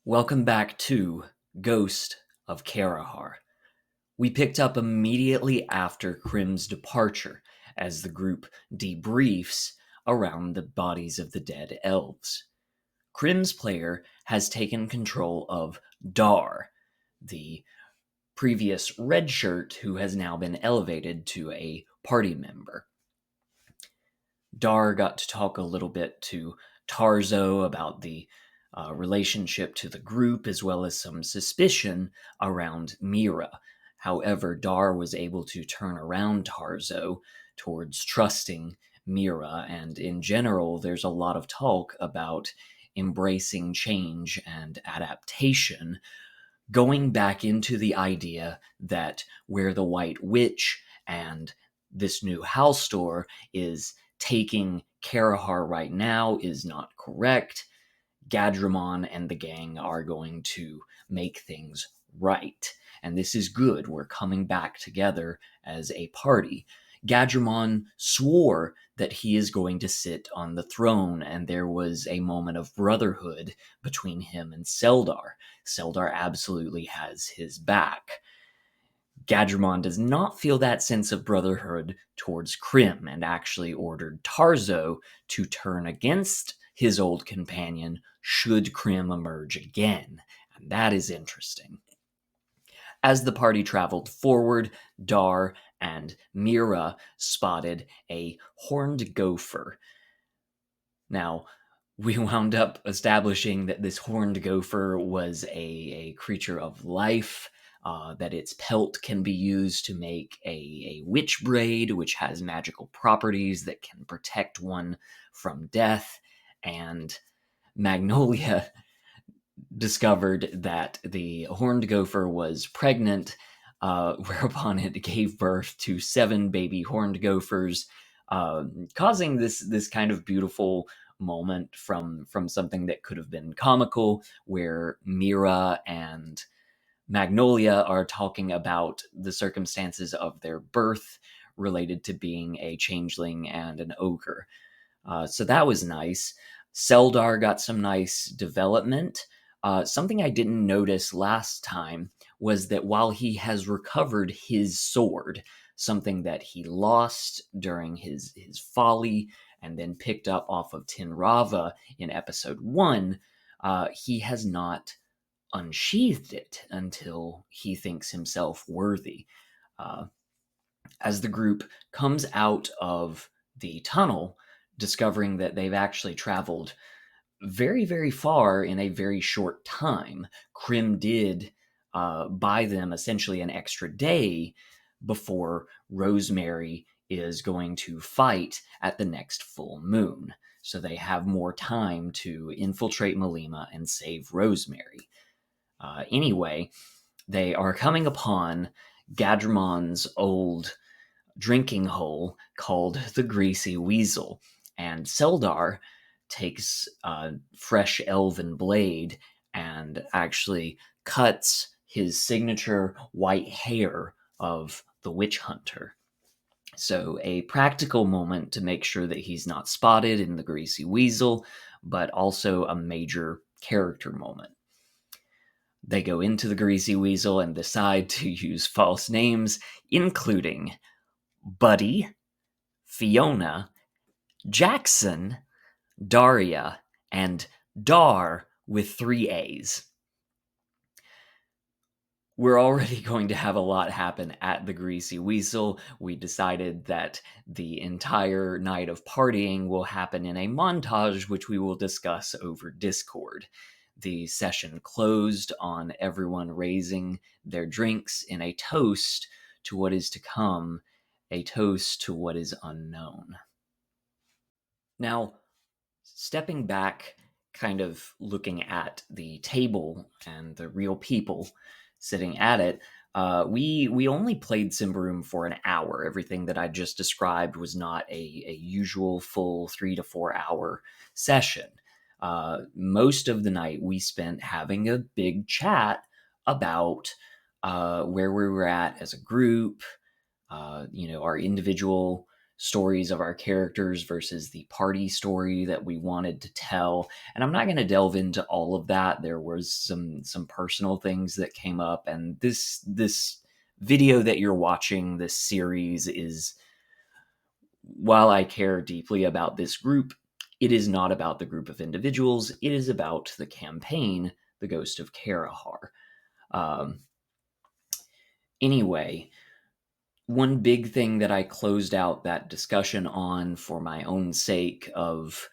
Welcome back to Ghost of Karohar. We picked up immediately after Krim's departure as the group debriefs around the bodies of the dead elves. Krim's player has taken control of Dar, the previous red shirt who has now been elevated to a party member. Dar got to talk a little bit to Tarzo about the relationship to the group, as well as some suspicion around Mira. However, Dar was able to turn around Tarzo towards trusting Mira, and in general, there's a lot of talk about embracing change and adaptation, going back into the idea that where the White Witch and this new house store is taking Karohar right now is not correct. Gadramon and the gang are going to make things right. And this is good. We're coming back together as a party. Gadramon swore that he is going to sit on the throne, and there was a moment of brotherhood between him and Seldar. Seldar absolutely has his back. Gadramon does not feel that sense of brotherhood towards Krim and actually ordered Tarzo to turn against his old companion should Krim emerge again. And that is interesting. As the party traveled forward, Dar and Mira spotted a horned gopher. Now, we wound up establishing that this horned gopher was a creature of life, that its pelt can be used to make a witch braid, which has magical properties that can protect one from death. And Magnolia discovered that the horned gopher was pregnant, whereupon it gave birth to 7 baby horned gophers, causing this kind of beautiful moment from something that could have been comical, where Mira and Magnolia are talking about the circumstances of their birth related to being a changeling and an ogre. So that was nice. Seldar got some nice development. Something I didn't notice last time was that while he has recovered his sword, something that he lost during his folly and then picked up off of Tinrava in episode 1, he has not unsheathed it until he thinks himself worthy. Uh, as the group comes out of the tunnel, discovering that they've actually traveled very, very far in a very short time, Krim did buy them essentially an extra day before Rosemary is going to fight at the next full moon. So they have more time to infiltrate Malima and save Rosemary. Anyway, they are coming upon Gadramon's old drinking hole called the Greasy Weasel, and Seldar takes a fresh elven blade and actually cuts his signature white hair of the witch hunter. So, a practical moment to make sure that he's not spotted in the Greasy Weasel, but also a major character moment. They go into the Greasy Weasel and decide to use false names, including Buddy, Fiona, Jackson, Daria, and Dar with 3 A's. We're already going to have a lot happen at the Greasy Weasel. We decided that the entire night of partying will happen in a montage, which we will discuss over Discord. The session closed on everyone raising their drinks in a toast to what is to come, a toast to what is unknown. Now, stepping back, kind of looking at the table and the real people sitting at it, we only played Symbaroum for an hour. Everything that I just described was not a usual full 3 to 4 hour session. Most of the night we spent having a big chat about where we were at as a group, our individual stories of our characters versus the party story that we wanted to tell. And I'm not going to delve into all of that. There was some personal things that came up, and this video that you're watching, this series, is, while I care deeply about this group, it is not about the group of individuals. It is about the campaign, The Ghost of Karohar. Um, anyway, one big thing that I closed out that discussion on for my own sake of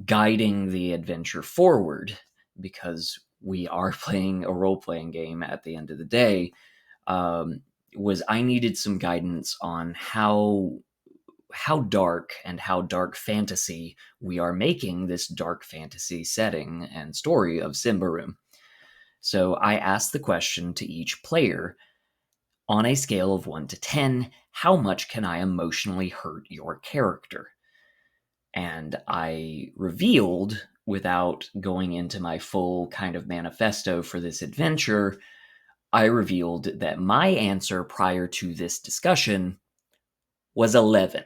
guiding the adventure forward, because we are playing a role playing game at the end of the day, um, was I needed some guidance on how dark and how dark fantasy we are making this dark fantasy setting and story of Symbaroum. So I asked the question to each player: on a scale of 1 to 10, how much can I emotionally hurt your character? And I revealed, without going into my full kind of manifesto for this adventure, I revealed that my answer prior to this discussion was 11.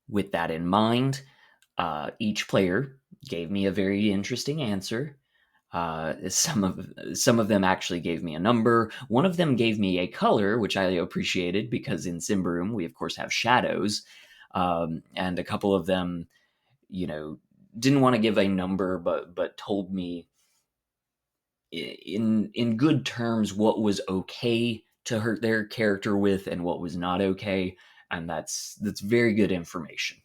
With that in mind, each player gave me a very interesting answer. Some of them actually gave me a number. One of them gave me a color, which I appreciated, because in Symbaroum we of course have shadows. And a couple of them, didn't want to give a number, but told me in good terms what was okay to hurt their character with and what was not okay, and that's very good information.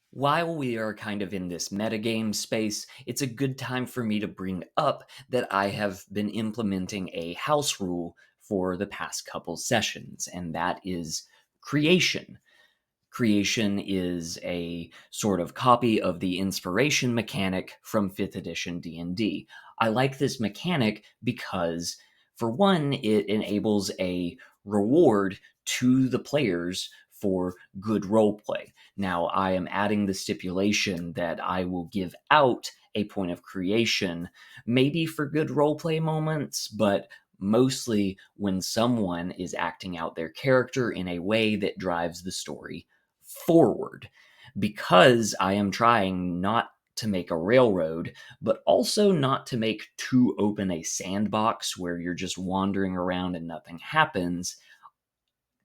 While we are kind of in this metagame space, it's a good time for me to bring up that I have been implementing a house rule for the past couple sessions, and that is creation. Creation is a sort of copy of the inspiration mechanic from 5th edition D&D. I like this mechanic because, for one, it enables a reward to the players for good roleplay. Now, I am adding the stipulation that I will give out a point of creation, maybe for good roleplay moments, but mostly when someone is acting out their character in a way that drives the story forward, because I am trying not to make a railroad, but also not to make too open a sandbox where you're just wandering around and nothing happens.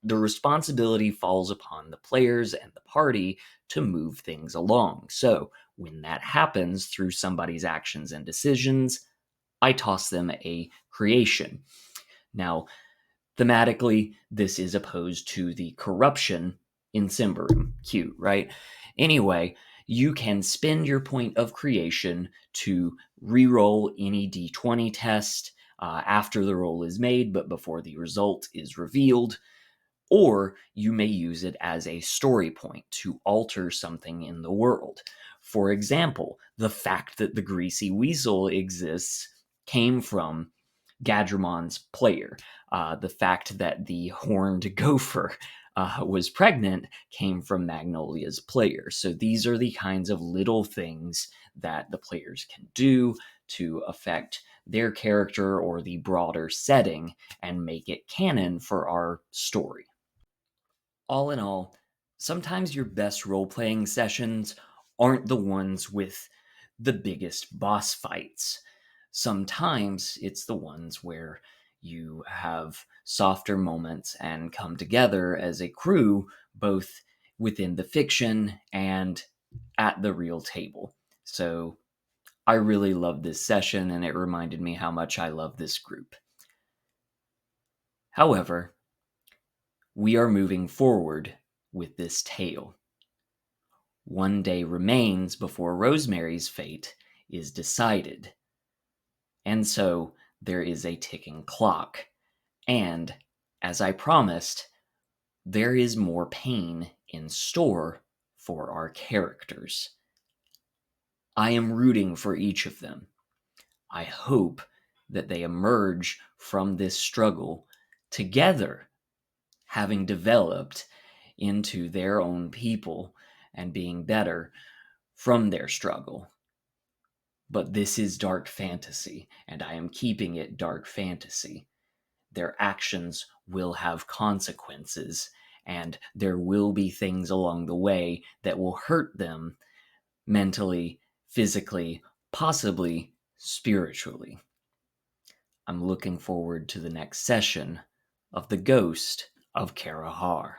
The responsibility falls upon the players and the party to move things along. So when that happens through somebody's actions and decisions, I toss them a creation. Now, thematically, this is opposed to the corruption in Symbaroum. Cute, right? Anyway, you can spend your point of creation to re-roll any d20 test after the roll is made, but before the result is revealed. Or you may use it as a story point to alter something in the world. For example, the fact that the Greasy Weasel exists came from Gadramon's player. The fact that the horned gopher was pregnant came from Magnolia's player. So these are the kinds of little things that the players can do to affect their character or the broader setting and make it canon for our story. All in all, sometimes your best role playing sessions aren't the ones with the biggest boss fights. Sometimes it's the ones where you have softer moments and come together as a crew, both within the fiction and at the real table. So I really loved this session, and it reminded me how much I love this group. However, we are moving forward with this tale. One day remains before Rosemary's fate is decided. And so there is a ticking clock. And, as I promised, there is more pain in store for our characters. I am rooting for each of them. I hope that they emerge from this struggle together, having developed into their own people and being better from their struggle. But this is dark fantasy, and I am keeping it dark fantasy. Their actions will have consequences, and there will be things along the way that will hurt them mentally, physically, possibly spiritually. I'm looking forward to the next session of The Ghost of Karohar.